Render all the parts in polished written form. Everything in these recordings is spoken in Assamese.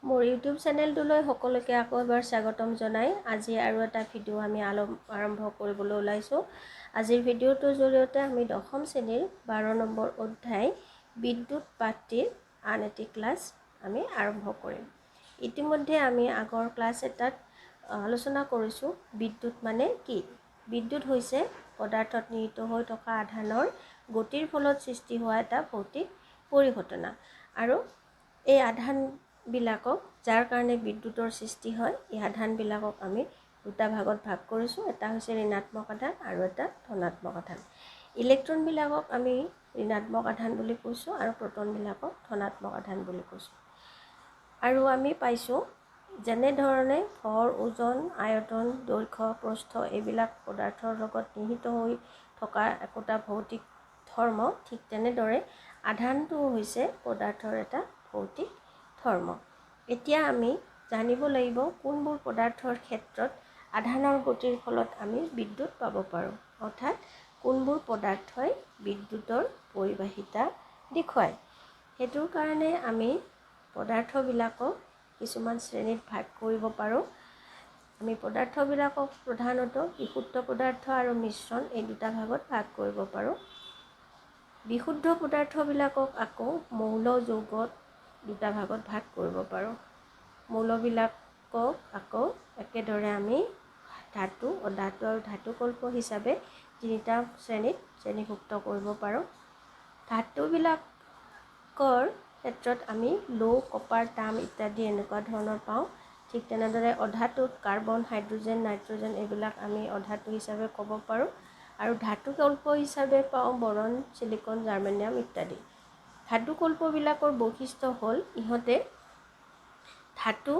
মোৰ ইউটিউব চেনেলটোলৈ সকলোকে আকৌ এবাৰ স্বাগতম জনাই আজি আৰু এটা ভিডিঅ' আমি আৰম্ভ কৰিবলৈ ওলাইছোঁ। আজিৰ ভিডিঅ'টোৰ জৰিয়তে আমি 10ম শ্ৰেণীৰ 12 নম্বৰ অধ্যায় বিদ্যুৎ পাঠটিৰ আন এটি ক্লাছ আমি আৰম্ভ কৰিম। ইতিমধ্যে আমি আগৰ ক্লাছ এটাত আলোচনা কৰিছোঁ বিদ্যুৎ মানে কি। বিদ্যুৎ হৈছে পদাৰ্থত নিহিত হৈ থকা আধানৰ গতিৰ ফলত সৃষ্টি হোৱা এটা ভৌতিক পৰিঘটনা আৰু এই আধানবিলাকক যাৰ কাৰণে বিদ্যুতৰ সৃষ্টি হয় এই আধানবিলাকক আমি দুটা ভাগত ভাগ কৰিছোঁ। এটা হৈছে ঋণাত্মক আধান আৰু এটা ধনাত্মক আধান। ইলেক্ট্ৰনবিলাকক আমি ঋণাত্মক আধান বুলি কৈছোঁ আৰু প্ৰটনবিলাকক ধনাত্মক আধান বুলি কৈছোঁ। আৰু আমি পাইছোঁ যেনেধৰণে ভৰ, ওজন, আয়তন, দৈৰ্ঘ্য, প্ৰস্থ এইবিলাক পদাৰ্থৰ লগত নিহিত হৈ থকা একোটা ভৌতিক ধৰ্ম, ঠিক তেনেদৰে আধানটো হৈছে পদাৰ্থৰ এটা ভৌতিক ধৰ্ম। এতিয়া আমি জানিব লাগিব কোনবোৰ পদাৰ্থৰ ক্ষেত্ৰত আধানৰ গতিৰ ফলত আমি বিদ্যুৎ পাব পাৰোঁ, অৰ্থাৎ কোনবোৰ পদাৰ্থই বিদ্যুতৰ পৰিবাহিতা দেখুৱায়। সেইটোৰ কাৰণে আমি পদাৰ্থবিলাকক কিছুমান শ্ৰেণীত ভাগ কৰিব পাৰোঁ। আমি পদাৰ্থবিলাকক প্ৰধানতঃ বিশুদ্ধ পদাৰ্থ আৰু মিশ্ৰণ এই দুটা ভাগত ভাগ কৰিব পাৰোঁ। বিশুদ্ধ পদাৰ্থবিলাকক আকৌ মৌল যৌগত দুটা ভাগত ভাগ কৰিব পাৰোঁ। মৌলবিলাকক আকৌ একেদৰে আমি ধাতু, অধাতু আৰু ধাতুকল্প হিচাপে তিনিটা শ্ৰেণীত শ্ৰেণীভুক্ত কৰিব পাৰোঁ। ধাতুবিলাকৰ ক্ষেত্ৰত আমি লৌ, কপাৰ, তাম ইত্যাদি এনেকুৱা ধৰণৰ পাওঁ। ঠিক তেনেদৰে অধাতুত কাৰ্বন, হাইড্ৰজেন, নাইট্ৰজেন এইবিলাক আমি অধাতু হিচাপে ক'ব পাৰোঁ। আৰু ধাতুকল্প হিচাপে পাওঁ বৰণ, ছিলিকন, জাৰ্মেনিয়াম ইত্যাদি। ধাতুকল্পবিলাকৰ বৈশিষ্ট্য হ'ল ইহঁতে ধাতু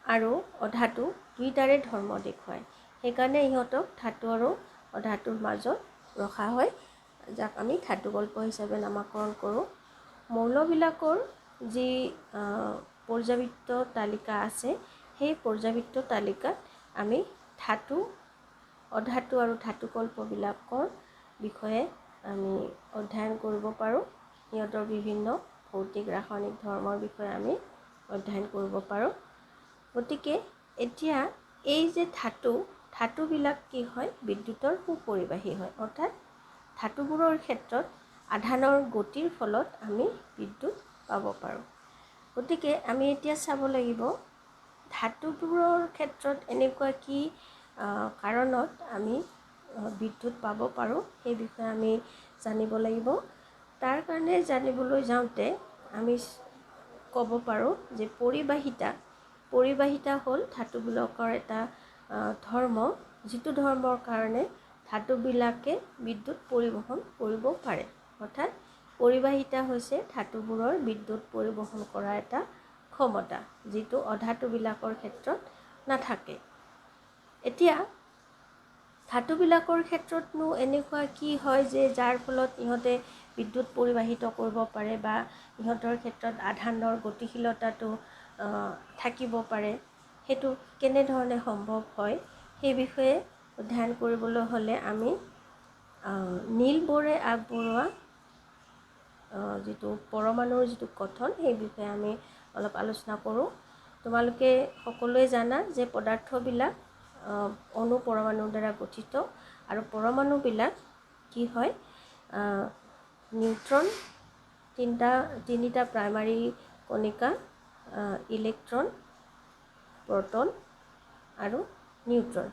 আৰু অধাতু দুইটাৰে ধৰ্ম দেখুৱায়। সেইকাৰণে ইহঁতক ধাতু আৰু অধাতুৰ মাজত ৰখা হয়, যাক আমি ধাতুকল্প হিচাপে নামাকৰণ কৰোঁ। মৌলবিলাকৰ যি পৰ্যাবৃত্ত তালিকা আছে সেই পৰ্যাবৃত্ত তালিকাত আমি ধাতু, অধাতু আৰু ধাতুকল্পবিলাকৰ বিষয়ে আমি অধ্যয়ন কৰিব পাৰোঁ। সিহঁতৰ বিভিন্ন ভৌতিক ৰাসায়নিক ধৰ্মৰ বিষয়ে আমি অধ্যয়ন কৰিব পাৰোঁ। গতিকে এতিয়া এই যে ধাতুবিলাক কি হয়, বিদ্যুতৰ সুপৰিবাহী হয়, অৰ্থাৎ ধাতুবোৰৰ ক্ষেত্ৰত আধানৰ গতিৰ ফলত আমি বিদ্যুৎ পাব পাৰোঁ। গতিকে আমি এতিয়া চাব লাগিব ধাতুবোৰৰ ক্ষেত্ৰত এনেকুৱা কি কাৰণত আমি বিদ্যুৎ পাব পাৰোঁ সেই বিষয়ে আমি জানিব লাগিব। তাৰ কাৰণে জানিবলৈ যাওঁতে আমি ক'ব পাৰোঁ যে পৰিবাহিতা হ'ল ধাতুবিলাকৰ এটা ধৰ্ম, যিটো ধৰ্মৰ কাৰণে ধাতুবিলাকে বিদ্যুৎ পৰিবহণ কৰিব পাৰে। অৰ্থাৎ পৰিবাহিতা হৈছে ধাতুবোৰৰ বিদ্যুৎ পৰিবহণ কৰা এটা ক্ষমতা, যিটো অধাতুবিলাকৰ ক্ষেত্ৰত নাথাকে। এতিয়া ধাতুবিলাকৰ ক্ষেত্ৰতনো এনেকুৱা কি হয় যে যাৰ ফলত ইহঁতে বিদ্যুৎ পৰিবাহিত কৰিব পাৰে বা ইহঁতৰ ক্ষেত্ৰত আধানৰ গতিশীলতাটো থাকিব পাৰে, সেইটো কেনেধৰণে সম্ভৱ হয় সেই বিষয়ে অধ্যয়ন কৰিবলৈ হ'লে আমি নীল ব'ৰে আগবঢ়োৱা যিটো পৰমাণুৰ যিটো গঠন সেই বিষয়ে আমি অলপ আলোচনা কৰোঁ। তোমালোকে সকলোৱে জানা যে পদাৰ্থবিলাক অণু পৰমাণুৰ দ্বাৰা গঠিত আৰু পৰমাণুবিলাক কি হয়, নিউট্ৰন, তিনিটা প্ৰাইমাৰী কণিকা, ইলেক্ট্ৰন, প্ৰটন আৰু নিউট্ৰন,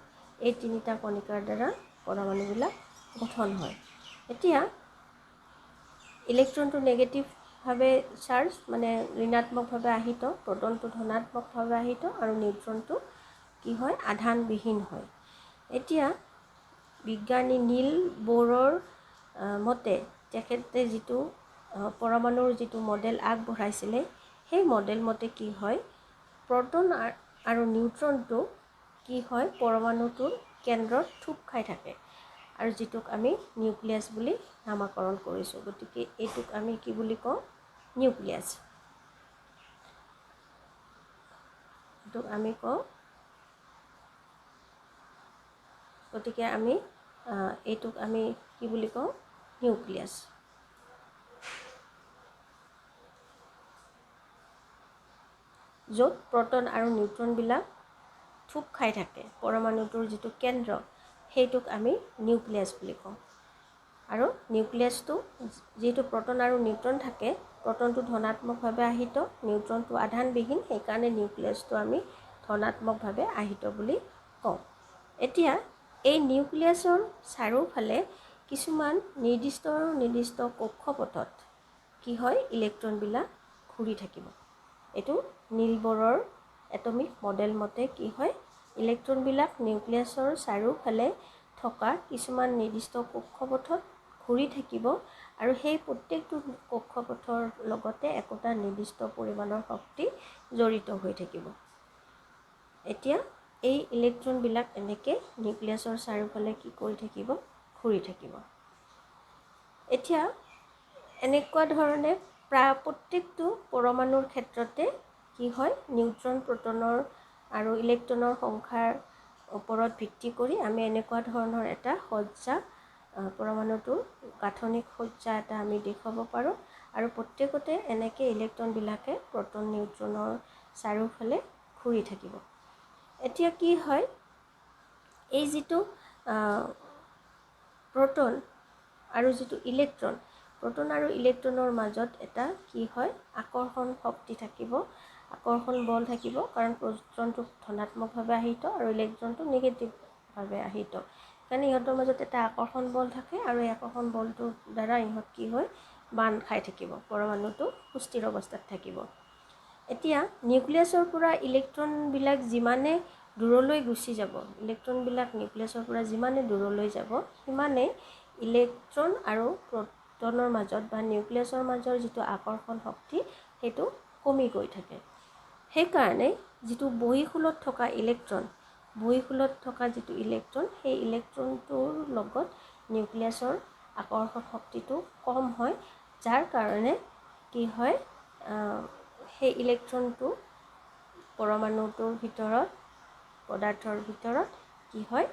এই তিনিটা কণিকাৰ দ্বাৰা পৰমাণুবিলাক গঠন হয়। এতিয়া ইলেক্ট্ৰনটো নেগেটিভভাৱে চাৰ্জ মানে ঋণাত্মকভাৱে আহিত, প্ৰটনটো ধনাত্মকভাৱে আহিত আৰু নিউট্ৰনটো কি হয়, আধানবিহীন হয়। এতিয়া বিজ্ঞানী নীল ব'ৰৰ মতে তেখেতে যিটো পৰমাণুৰ যিটো মডেল আগবঢ়াইছিলে সেই মডেল মতে কি হয়, প্ৰটন আৰু নিউট্ৰনটো কি হয়, পৰমাণুটোৰ কেন্দ্ৰত থূপ খাই থাকে আৰু যিটোক আমি নিউক্লিয়াছ বুলি নামাকৰণ কৰিছোঁ। গতিকে এইটোক আমি কি বুলি কওঁ, নিউক্লিয়াছ। এইটোক আমি কওঁ, গতিকে এইটোক আমি কি বুলি কওঁ, নিউক্লিয়াছ। য'ত প্ৰটন আৰু নিউট্ৰনবিলাক থুপ খাই থাকে। পৰমাণুটোৰ যিটো কেন্দ্ৰ সেইটোক আমি নিউক্লিয়াছ বুলি কওঁ। আৰু নিউক্লিয়াছটো যিহেতু প্ৰটন আৰু নিউট্ৰন থাকে, প্ৰটনটো ধনাত্মকভাৱে আহিত, নিউট্ৰনটো আধানবিহীন, সেইকাৰণে নিউক্লিয়াছটো আমি ধনাত্মকভাৱে আহিত বুলি কওঁ। এতিয়া এই নিউক্লিয়াছৰ চাৰিওফালে কিছুমান নিৰ্দিষ্ট কক্ষপথত কি হয়, ইলেক্ট্ৰনবিলাক ঘূৰি থাকিব। এইটো নীল বৰৰ এটমিক মডেল মতে কি হয়, ইলেক্ট্ৰনবিলাক নিউক্লিয়াছৰ চাৰিওফালে থকা কিছুমান নিৰ্দিষ্ট কক্ষপথত ঘূৰি থাকিব আৰু সেই প্ৰত্যেকটো কক্ষপথৰ লগতে একোটা নিৰ্দিষ্ট পৰিমাণৰ শক্তি জড়িত হৈ থাকিব। এতিয়া এই ইলেক্ট্ৰনবিলাক এনেকৈ নিউক্লিয়াছৰ চাৰিওফালে কি কৰি থাকিব, ঘূৰি থাকিব। এতিয়া এনেকুৱা ধৰণে প্ৰায় প্ৰত্যেকটো পৰমাণুৰ ক্ষেত্ৰতে কি হয়, নিউট্ৰন, প্ৰটনৰ আৰু ইলেক্ট্ৰনৰ সংখ্যাৰ ওপৰত ভিত্তি কৰি আমি এনেকুৱা ধৰণৰ এটা সজ্জা, পৰমাণুটোৰ গাঁথনিক সজ্জা এটা আমি দেখুৱাব পাৰোঁ। আৰু প্ৰত্যেকতে এনেকৈ ইলেক্ট্ৰনবিলাকে প্ৰটন, নিউট্ৰনৰ চাৰিওফালে ঘূৰি থাকিব। এতিয়া কি হয়, এই যিটো প্ৰটন আৰু যিটো ইলেক্ট্ৰন, প্ৰটন আৰু ইলেক্ট্ৰনৰ মাজত এটা কি হয়, আকৰ্ষণ শক্তি থাকিব, আকৰ্ষণ বল থাকিব, কাৰণ প্ৰটনটো ধনাত্মকভাৱে আহিত আৰু ইলেক্ট্ৰনটো নিগেটিভভাৱে আহিত। সেইকাৰণে ইহঁতৰ মাজত এটা আকৰ্ষণ বল থাকে আৰু এই আকৰ্ষণ বলটোৰ দ্বাৰা ইহঁত কি হয়, বান্ধ খাই থাকিব, পৰমাণুটো সুস্থিৰ অৱস্থাত থাকিব। এতিয়া নিউক্লিয়াছৰ পৰা ইলেক্ট্ৰনবিলাক যিমানে দূৰলৈ গুচি যাব, ইলেক্ট্ৰনবিলাক নিউক্লিয়াছৰ পৰা যিমানে দূৰলৈ যাব, সিমানে ইলেক্ট্ৰন আৰু প্ৰটনৰ মাজত বা নিউক্লিয়াছৰ মাজৰ যিটো আকৰ্ষণ শক্তি সেইটো কমি গৈ থাকে। সেইকাৰণে যিটো বহিঃশূলত থকা ইলেক্ট্ৰন, বহিঃশূলত থকা যিটো ইলেক্ট্ৰন, সেই ইলেক্ট্ৰনটোৰ লগত নিউক্লিয়াছৰ আকৰ্ষণ শক্তিটো কম হয়, যাৰ কাৰণে কি হয়, সেই ইলেক্ট্ৰনটো পৰমাণুটোৰ ভিতৰত, পদাৰ্থৰ ভিতৰত কি হয়,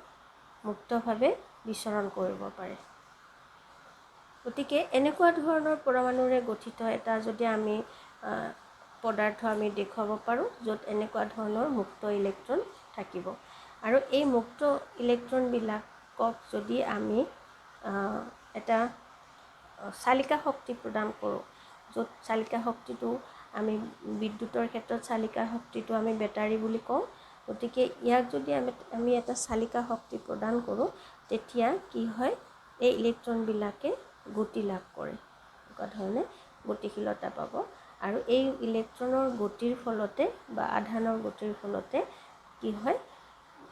মুক্তভাৱে বিচৰণ কৰিব পাৰে। গতিকে এনেকুৱা ধৰণৰ পৰমাণুৰে গঠিত এটা যদি আমি পদাৰ্থ আমি দেখুৱাব পাৰোঁ, য'ত এনেকুৱা ধৰণৰ মুক্ত ইলেক্ট্ৰন থাকিব। আৰু এই মুক্ত ইলেক্ট্ৰনবিলাকক যদি আমি এটা চালিকা শক্তি প্ৰদান কৰোঁ, য'ত চালিকা শক্তিটো আমি বিদ্যুতৰ ক্ষেত্ৰত চালিকা শক্তিটো আমি বেটাৰী বুলি কওঁ। গতিকে ইয়াক যদি আমি এটা চালিকা শক্তি প্ৰদান কৰোঁ, তেতিয়া কি হয়, এই ইলেক্ট্ৰনবিলাকে গতি লাভ কৰে, এনেকুৱা ধৰণে গতিশীলতা পাব। আৰু এই ইলেক্ট্ৰনৰ গতিৰ ফলতে বা আধানৰ গতিৰ ফলতে কি হয়,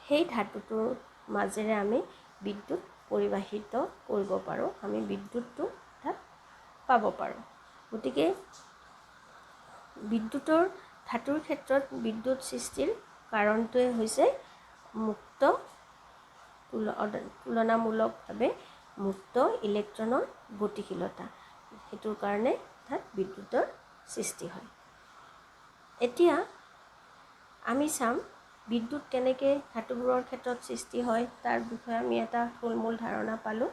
সেই ধাতুটোৰ মাজেৰে আমি বিদ্যুৎ পৰিবাহিত কৰিব পাৰোঁ, আমি বিদ্যুৎটো তাত পাব পাৰোঁ। গতিকে বিদ্যুতৰ ধাতুৰ ক্ষেত্ৰত বিদ্যুৎ সৃষ্টিৰ কাৰণটোৱে হৈছে মুক্ত, তুলনামূলকভাৱে মুক্ত ইলেক্ট্ৰনৰ গতিশীলতা। সেইটোৰ কাৰণে তাত বিদ্যুতৰ সৃষ্টি হয়। এতিয়া আমি চাম বিদ্যুৎ কেনেকৈ ধাতুবোৰৰ ক্ষেত্ৰত সৃষ্টি হয়, তাৰ বিষয়ে আমি এটা থুলমূল ধাৰণা পালোঁ।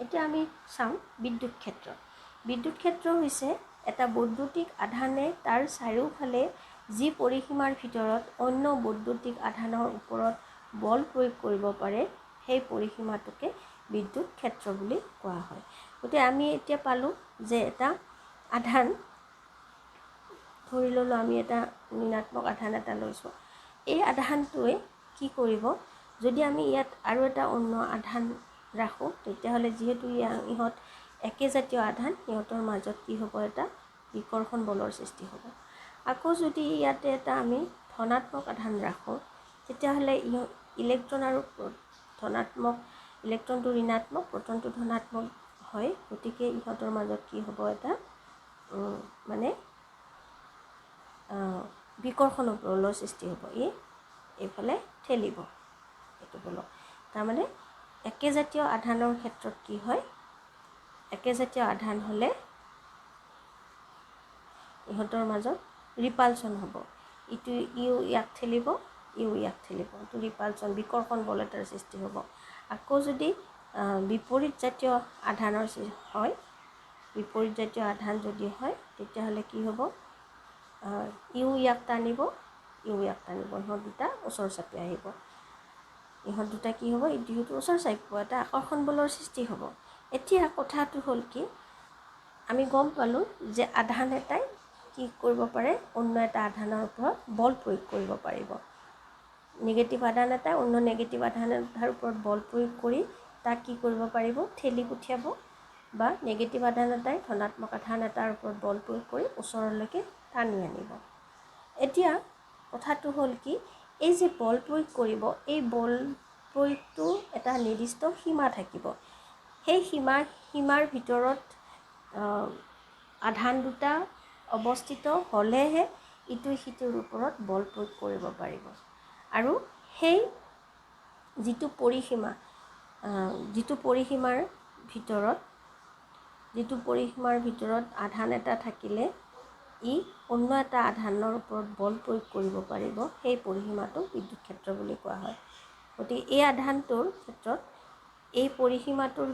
এতিয়া আমি চাম বিদ্যুৎ ক্ষেত্ৰ। বিদ্যুৎ ক্ষেত্ৰ হৈছে এটা বৈদ্যুতিক আধানে তাৰ চাৰিওফালে যি পৰিসীমাৰ ভিতৰত অন্য বৈদ্যুতিক আধানৰ ওপৰত বল প্ৰয়োগ কৰিব পাৰে, সেই পৰিসীমাটোকে বিদ্যুৎ ক্ষেত্ৰ বুলি কোৱা হয়। গতিকে আমি এতিয়া পালোঁ যে এটা আধান, ধৰি ল'লোঁ আমি এটা ঋণাত্মক আধান এটা লৈছোঁ। এই আধানটোৱে কি কৰিব, যদি আমি ইয়াত আৰু এটা অন্য আধান ৰাখোঁ, তেতিয়াহ'লে যিহেতু ইহঁত একেজাতীয় আধান, সিহঁতৰ মাজত কি হ'ব, এটা বিকৰ্ষণ বলৰ সৃষ্টি হ'ব। আকৌ যদি ইয়াতে এটা আমি ধনাত্মক আধান ৰাখোঁ, তেতিয়াহ'লে ইলেক্ট্ৰন আৰু ধনাত্মক, ইলেক্ট্ৰনটো ঋণাত্মক, প্ৰটনটো ধনাত্মক হয়। গতিকে ইহঁতৰ মাজত কি হ'ব, এটা মানে বিকৰ্ষণ বলৰ সৃষ্টি হ'ব, এইফালে ঠেলিব এইটো বলক। তাৰমানে একেজাতীয় আধানৰ ক্ষেত্ৰত কি হয়, একেজাতীয় আধান হ'লে ইহঁতৰ মাজত ৰিপালচন হ'ব, ইও ইয়াক ঠেলিব, ইও ইয়াক ঠেলিব, এইটো ৰিপালচন, বিকৰ্ষণ বল এটাৰ সৃষ্টি হ'ব। আকৌ যদি বিপৰীত জাতীয় আধানৰ হয়, বিপৰীত জাতীয় আধান যদি হয়, তেতিয়াহ'লে কি হ'ব, ইও ইয়াক টানিব, ইও ইয়াক টানিব, ইহঁত দুটা ওচৰ চাপি আহিব। ইহঁত দুটা কি হ'ব, ইটো সিটো ওচৰ চাপিব, এটা আকৰ্ষণ বলৰ সৃষ্টি হ'ব। এতিয়া কথাটো হ'ল কি, আমি গম পালোঁ যে আধান এটাই কি কৰিব পাৰে, অন্য এটা আধানৰ ওপৰত বল প্ৰয়োগ কৰিব পাৰিব। নিগেটিভ আধান এটাই অন্য নিগেটিভ আধান এটাৰ ওপৰত বল প্ৰয়োগ কৰি তাক কি কৰিব পাৰিব, ঠেলি পঠিয়াব, বা নিগেটিভ আধান এটাই ধনাত্মক আধান এটাৰ ওপৰত বল প্ৰয়োগ কৰি ওচৰলৈকে টানি আনিব। এতিয়া কথাটো হ'ল কি, এই যে বল প্ৰয়োগ কৰিব, এই বল প্ৰয়োগটো এটা নিৰ্দিষ্ট সীমা থাকিব। সেই সীমাৰ ভিতৰত আধান দুটা অৱস্থিত হ'লেহে ইটোৱে সিটোৰ ওপৰত বল প্ৰয়োগ কৰিব পাৰিব। আৰু সেই যিটো পৰিসীমাৰ ভিতৰত আধান এটা থাকিলে ই অন্য এটা আধানৰ ওপৰত বল প্ৰয়োগ কৰিব পাৰিব, সেই পৰিসীমাটো বিদ্যুৎ ক্ষেত্ৰ বুলি কোৱা হয়। গতিকে এই আধানটোৰ ক্ষেত্ৰত এই পৰিসীমাটোৰ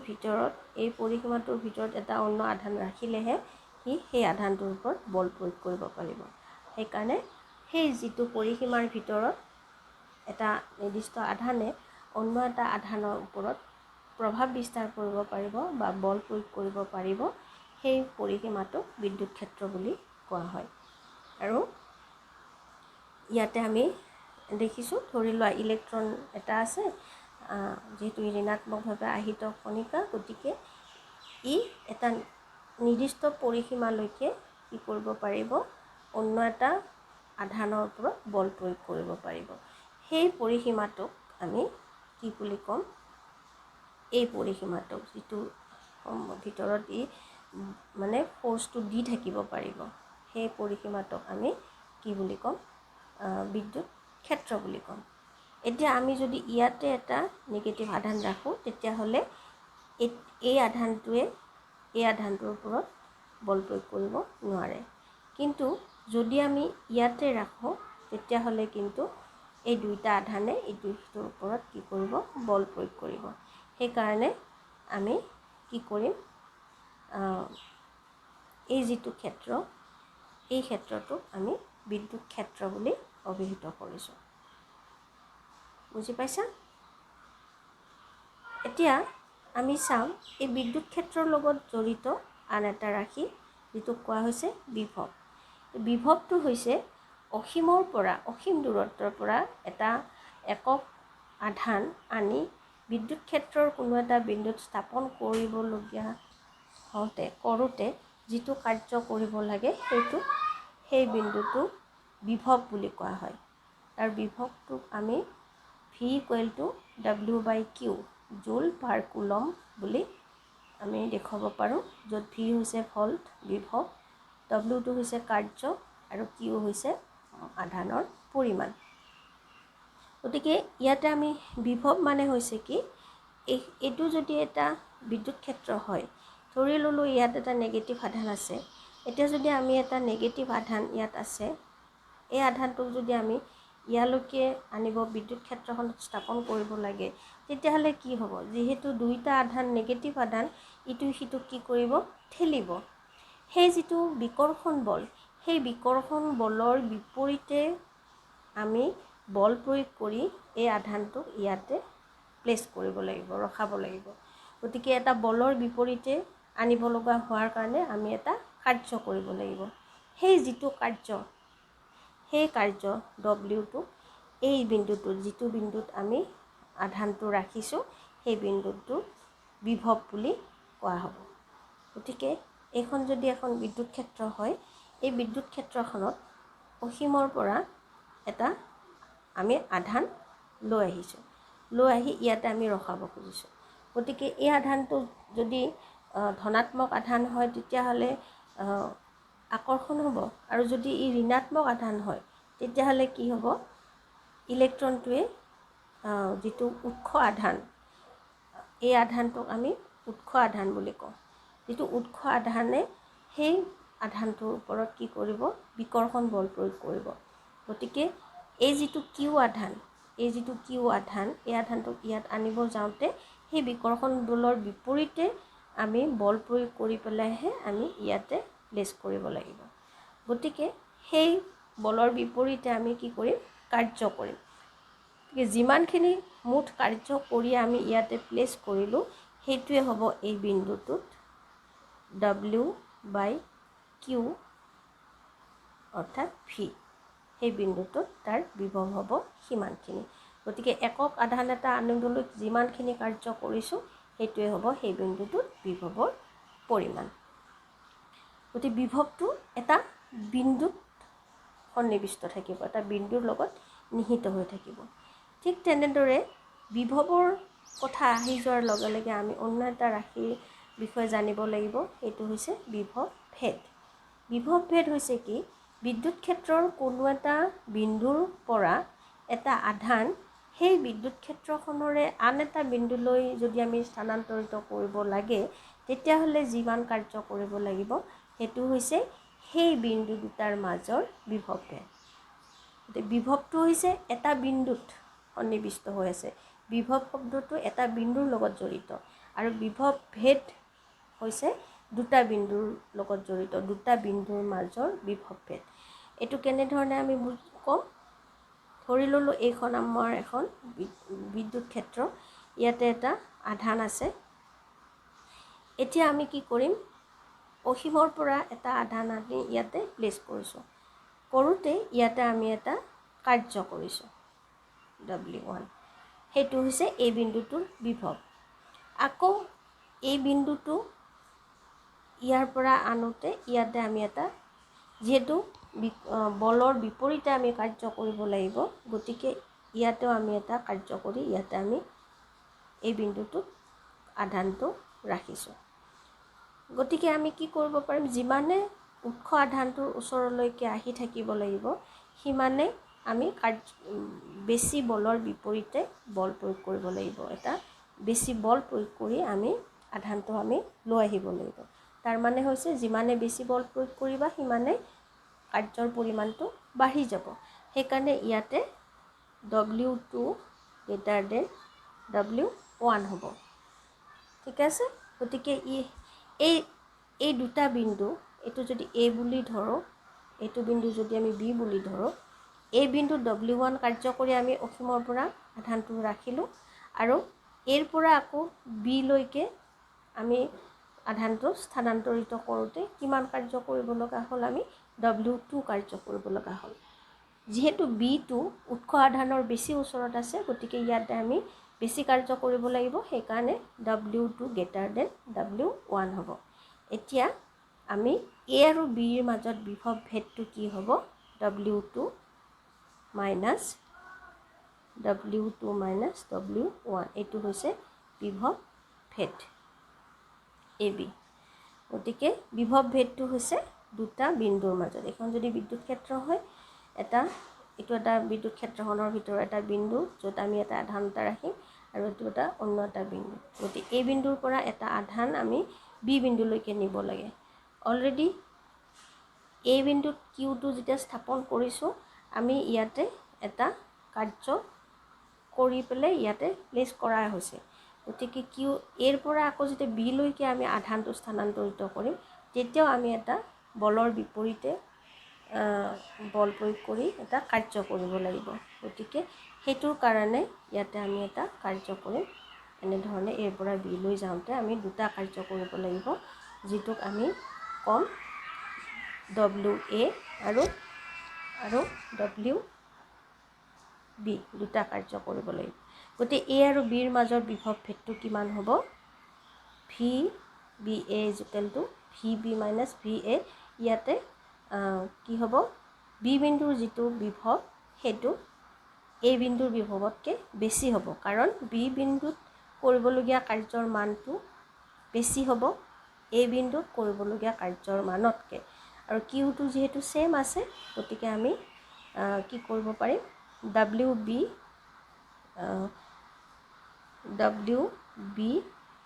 ভিতৰত এটা অন্য আধান ৰাখিলেহে সি সেই আধানটোৰ ওপৰত বল প্ৰয়োগ কৰিব পাৰিব। সেইকাৰণে সেই যিটো পৰিসীমাৰ ভিতৰত এটা নিৰ্দিষ্ট আধানে অন্য এটা আধানৰ ওপৰত প্ৰভাৱ বিস্তাৰ কৰিব পাৰিব বা বল প্ৰয়োগ কৰিব পাৰিব, সেই পৰিসীমাটোক বিদ্যুৎ ক্ষেত্ৰ বুলি কোৱা হয়। আৰু ইয়াতে আমি দেখিছোঁ, ধৰি লোৱা ইলেক্ট্ৰন এটা আছে, যিহেতু ঋণাত্মকভাৱে আহিত কণিকা, গতিকে ই এটা নিৰ্দিষ্ট পৰিসীমালৈকে কি কৰিব পাৰিব, অন্য এটা আধানৰ ওপৰত বল প্ৰয়োগ কৰিব পাৰিব। সেই পৰিসীমাটোক আমি কি বুলি ক'ম, এই পৰিসীমাটোক যিটো ভিতৰত ই মানে ফ'ৰ্চটো দি থাকিব পাৰিব, সেই পৰিসীমাটোক আমি কি বুলি ক'ম, বিদ্যুৎ ক্ষেত্ৰ বুলি ক'ম। এতিয়া আমি যদি ইয়াতে এটা নিগেটিভ আধান ৰাখোঁ, তেতিয়াহ'লে এই আধানটোৰ ওপৰত বল প্ৰয়োগ কৰিব নোৱাৰে। কিন্তু যদি আমি ইয়াতে ৰাখোঁ, তেতিয়াহ'লে কিন্তু এই দুইটা আধানে ইটো সিটোৰ ওপৰত কি কৰিব, বল প্ৰয়োগ কৰিব। সেইকাৰণে আমি কি কৰিম, এই যিটো ক্ষেত্ৰ, এই ক্ষেত্ৰটোক আমি বিদ্যুৎ ক্ষেত্ৰ বুলি অভিহিত কৰিছোঁ। বুজি পাইছা? এতিয়া আমি চাম এই বিদ্যুৎ ক্ষেত্ৰৰ লগত জড়িত আন এটা ৰাশি, যিটোক কোৱা হৈছে বিভৱ। বিভৱটো হৈছে অসীম দূৰত্বৰ পৰা এটা একক আধান আনি বিদ্যুৎ ক্ষেত্ৰৰ কোনো এটা বিন্দুত স্থাপন কৰোঁতে যিটো কাৰ্য কৰিব লাগে, সেই বিন্দুটো বিভৱ বুলি কোৱা হয়। তাৰ বিভৱটোক আমি V=W/Q জুল পাৰ কুলম বুলি আমি দেখুৱাব পাৰোঁ, য'ত V হৈছে ভল্ট বিভৱ, W হৈছে কাৰ্য, আৰু Q হৈছে আধানৰ পৰিমাণ। গতিকে ইয়াতে আমি বিভৱ মানে হৈছে কি, এইটো যদি এটা বিদ্যুৎ ক্ষেত্ৰ হয়, ধৰি ল'লোঁ ইয়াত এটা নিগেটিভ আধান আছে। এতিয়া যদি আমি এটা নিগেটিভ আধান ইয়াত আছে, এই আধানটোক যদি আমি ইয়ালৈকে আনিব, বিদ্যুৎ ক্ষেত্ৰখনত স্থাপন কৰিব লাগে, তেতিয়াহ'লে কি হ'ব, যিহেতু দুইটা আধান নিগেটিভ আধান, ইটোৱে সিটোক কি কৰিব, ঠেলিব। সেই যিটো বিকৰ্ষণ বল, সেই বিকৰ্ষণ বলৰ বিপৰীতে আমি বল প্ৰয়োগ কৰি এই আধানটোক ইয়াতে প্লেচ কৰিব লাগিব, ৰখাব লাগিব। গতিকে এটা বলৰ বিপৰীতে আনিব লগা হোৱাৰ কাৰণে আমি এটা কাৰ্য কৰিব লাগিব। সেই যিটো কাৰ্য, সেই কাৰ্য Wটোক এই বিন্দুটোত, যিটো বিন্দুত আমি আধানটো ৰাখিছোঁ, সেই বিন্দুটো বিভৱ বুলি কোৱা হ'ব। গতিকে এইখন যদি এখন বিদ্যুৎ ক্ষেত্ৰ হয়, এই বিদ্যুৎ ক্ষেত্ৰখনত অসীমৰ পৰা এটা আমি আধান লৈ আহি ইয়াতে আমি ৰখাব খুজিছোঁ। গতিকে এই আধানটো যদি ধনাত্মক আধান হয়, তেতিয়াহ'লে আকৰ্ষণ হ'ব, আৰু যদি ই ঋণাত্মক আধান হয়, তেতিয়াহ'লে কি হ'ব, ইলেক্ট্ৰনটোৱে যিটো উৎস আধান, এই আধানটোক আমি উৎস আধান বুলি কওঁ। যিটো উৎস আধানে সেই আধানটোৰ ওপৰত কি কৰিব, বিকৰ্ষণ বল প্ৰয়োগ কৰিব। গতিকে এই যিটো কিউ আধান, এই আধানটোক ইয়াত আনিব যাওঁতে সেই বিকৰ্ষণ বলৰ বিপৰীতে আমি বল প্ৰয়োগ কৰি পেলাইহে আমি ইয়াতে প্লেচ কৰিব লাগিব। গতিকে সেই বলৰ বিপৰীতে আমি কি কৰিম কাৰ্য কৰিম যিমানখিনি মুঠ কাৰ্য কৰি আমি ইয়াতে প্লেস কৰিলোঁ সেইটোৱে হ'ব এই বিন্দুটোত W/Q অৰ্থাৎ V সেই বিন্দুটোত তাৰ বিভৱ হ'ব সিমানখিনি গতিকে একক আধান এটা আনিবলৈ যিমানখিনি কাৰ্য কৰিছোঁ সেইটোৱে হ'ব সেই বিন্দুটোত বিভৱৰ পৰিমাণ গতিকে বিভৱটো এটা বিন্দুত সন্নিবিষ্ট থাকিব এটা বিন্দুৰ লগত নিহিত হৈ থাকিব ঠিক তেনেদৰে বিভৱৰ কথা আহি যোৱাৰ লগে লগে আমি অন্য এটা ৰাশিৰ বিষয়ে জানিব লাগিব এইটো হৈছে বিভৱ ভেদ বিভৱ ভেদ হৈছে কি বিদ্যুৎ ক্ষেত্ৰৰ কোনো এটা বিন্দুৰ পৰা এটা আধান সেই বিদ্যুৎ ক্ষেত্ৰখনৰে আন এটা বিন্দুলৈ যদি আমি স্থানান্তৰিত কৰিব লাগে তেতিয়াহ'লে যিমান কাৰ্য কৰিব লাগিব সেইটো হৈছে সেই বিন্দু দুটাৰ মাজৰ বিভৱ ভেদ বিভৱটো হৈছে এটা বিন্দুত সন্নিবিষ্ট হৈ আছে বিভৱ শব্দটো এটা বিন্দুৰ লগত জড়িত আৰু বিভৱ ভেদ হৈছে দুটা বিন্দুৰ লগত জড়িত দুটা বিন্দুৰ মাজৰ বিভৱ ভেদ এটো কেনে ধৰণে আমি কম ধৰি ললো এইখন আমাৰ এখন বিদ্যুৎ ক্ষেত্ৰ ইয়াতে এটা আধান আছে এতিয়া আমি কি কৰিম অসীমৰ পৰা এটা আধান আনি ইয়াতে প্লেস কৰিছোঁ কৰোতে ইয়াতে আমি এটা কাৰ্য কৰিছোঁ W1 হেতু হৈছে এই বিন্দুটোৰ বিভৱ আকৌ এই বিন্দুটো ইয়াৰ পৰা আনোতে ইয়াতে আমি এটা যেহেতু বলৰ বিপৰীতে আমি কাৰ্য কৰিব লাগিব গতিকে ইয়াতেও আমি এটা কাৰ্য কৰি ইয়াতে আমি এই বিন্দুটোত আধানটো ৰাখিছোঁ গতিকে আমি কি কৰিব পাৰিম যিমানে উৎস আধানটোৰ ওচৰলৈকে আহি থাকিব লাগিব সিমানে আমি বেছি বলৰ বিপৰীতে বল প্ৰয়োগ কৰিব লাগিব এটা বেছি বল প্ৰয়োগ কৰি আমি আধানটো আমি লৈ আহিব লাগিব তাৰ মানে হৈছে যিমানে বেছি বল প্ৰয়োগ কৰিবা সিমানে কাৰ্যৰ পৰিমাণটো বাঢ়ি যাব সেইকাৰণে ইয়াতে W2 greater than W1 হ'ব ঠিক আছে গতিকে এই দুটা বিন্দু এটো যদি A বুলি ধৰো এটো বিন্দু যদি আমি B বুলি ধৰো এই বিন্দু W1 কাৰ্য কৰি আমি অসীমৰ পৰা আধানটো ৰাখিলো আৰু এৰ পৰা আকৌ B লৈকে আমি আধানটো স্থানান্তৰিত কৰোতে কিমান কাৰ্য কৰিব লগা হ'ল আমি W2 কাৰ্য কৰিব লগা হ'ল যেহেতু B2 উৎস আধানৰ বেছি ওচৰত আছে গতিকে ইয়াতে আমি বেছি কাৰ্য কৰিব লাগিব সেই কাৰণে W2 greater than W1 হ'ব এতিয়া আমি A আৰু B ৰ মাজত বিভৱ ভেদটো কি হ'ব W2 minus W1 এটো হৈছে বিভৱ ভেদ AB গতিকে বিভৱ ভেদটো হৈছে দুটা বিন্দুৰ মাজত এখন যদি বিদ্যুৎ ক্ষেত্ৰ হয় এটা বিদ্যুৎ ক্ষেত্ৰখনৰ ভিতৰত এটা বিন্দু য'ত আমি এটা আধান এটা ৰাখিম আৰু এটো এটা অন্য এটা বিন্দু গতিকে এই বিন্দুৰ পৰা এটা আধান আমি B বিন্দুলৈকে নিব লাগে অলৰেডি এই বিন্দুত Q2 যেতিয়া স্থাপন কৰিছো আমি ইয়াতে এটা কাৰ্য কৰি পেলাই ইয়াতে প্লেস কৰা হৈছে গতিকে Q এৰ পৰা আকৌ যেতিয়া B লৈকে আমি আধানটো স্থানান্তৰিত কৰিম তেতিয়াও আমি এটা বলৰ বিপৰীতে বল প্ৰয়োগ কৰি এটা কাৰ্য কৰিব লাগিব গতিকে হেতুৰ কাৰণে ইয়াতে আমি এটা কাৰ্য কৰিম এনে ধৰণে এৰ পৰা B লৈ যাওঁতে আমি দুটা কাৰ্য কৰিব লাগিব যেটোক আমি কম WA আৰু WB দুটা কাৰ্য কৰিব লাগিব গতি A আৰু B ৰ মাজৰ বিভৱ ভেদটো কিমান হ'ব VBA VB minus VA ইয়াতে কি হ'ব B বিন্দুৰ যিটো বিভৱ হেতু A বিন্দুৰ বিভৱতকৈ বেছি হ'ব কাৰণ B বিন্দুত কৰিবলগীয়া কাৰ্যৰ মানটো বেছি হ'ব A বিন্দুত কৰিবলগীয়া কাৰ্যৰ মানতকৈ আৰু Q2 যেহেতু সেম আছে গতিকে আমি কি কৰিব পাৰিম WB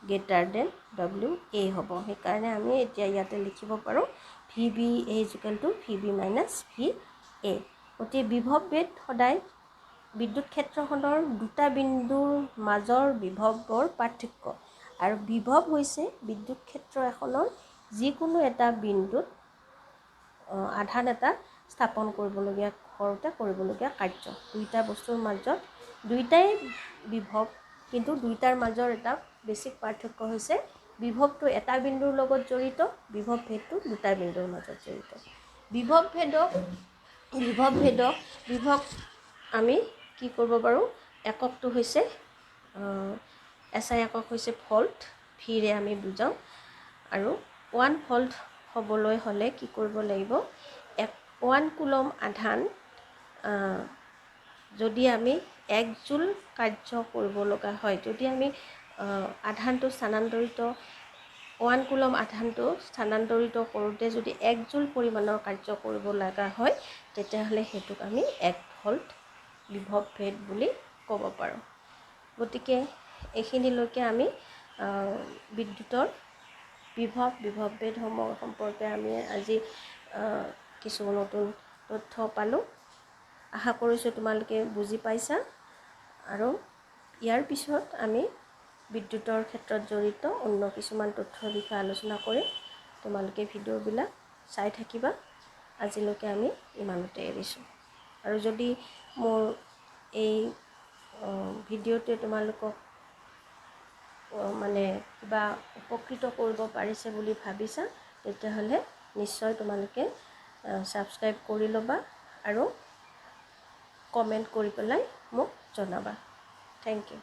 greater than WA হ'ব সেইকাৰণে আমি এতিয়া ইয়াতে লিখিব পাৰো VBA VB minus VA গতি বিভৱ ভেদ সদায় বিদ্যুৎ ক্ষেত্ৰখনৰ দুটা বিন্দুৰ মাজৰ বিভৱৰ পাৰ্থক্য আৰু বিভৱ হৈছে বিদ্যুৎ ক্ষেত্ৰ এখনৰ যিকোনো এটা বিন্দুত আধান এটা স্থাপন কৰিবলগীয়া কাৰ্য। দুইটা বস্তুৰ মাজত দুইটাই বিভৱ, কিন্তু দুইটাৰ মাজৰ এটা বেছিক পাৰ্থক্য হৈছে বিভৱটো এটা বিন্দুৰ লগত জড়িত, বিভৱ ভেদটো দুটা বিন্দুৰ মাজত জড়িত। বিভৱ আমি কি কৰিব পাৰোঁ, এককটো হৈছে SI একক হৈছে ভল্ট, ভিৰে আমি বুজাওঁ। আৰু 1 ভল্ট হ'বলৈ হ'লে কি কৰিব লাগিব, 1 কুলম আধান যদি আমি 1 জুল কাৰ্য কৰিব লগা হয়, যদি আমি আধানটো স্থানান্তৰিত 1 কুলম আধানটো স্থানান্তৰিত কৰোঁতে যদি 1 জুল পৰিমাণৰ কাৰ্য কৰিব লগা হয়, তেতিয়াহ'লে সেইটোক আমি 1 ভল্ট বিভৱ ভেদ বুলি ক'ব পাৰোঁ। গতিকে এইখিনিলৈকে আমি বিদ্যুতৰ বিভৱ ভেদসমূহ সম্পৰ্কে আমি আজি কিছু নতুন তথ্য পালোঁ। আশা কৰিছোঁ তোমালোকে বুজি পাইছা। আৰু ইয়াৰ পিছত আমি বিদ্যুতৰ ক্ষেত্ৰত জড়িত অন্য কিছুমান তথ্যৰ বিষয়ে আলোচনা কৰিম। তোমালোকে ভিডিঅ'বিলাক চাই থাকিবা। আজিলৈকে আমি ইমানতে এৰিছোঁ। আৰু যদি মোৰ এই ভিডিঅ'টোৱে তোমালোকক মানে কিবা উপকৃত কৰিব পাৰিছে বুলি ভাবিছা, তেতিয়াহ'লে নিশ্চয় তোমালোকে ছাবস্ক্ৰাইব কৰি ল'বা আৰু কমেণ্ট কৰি পেলাই মোক জনাবা। Thank U.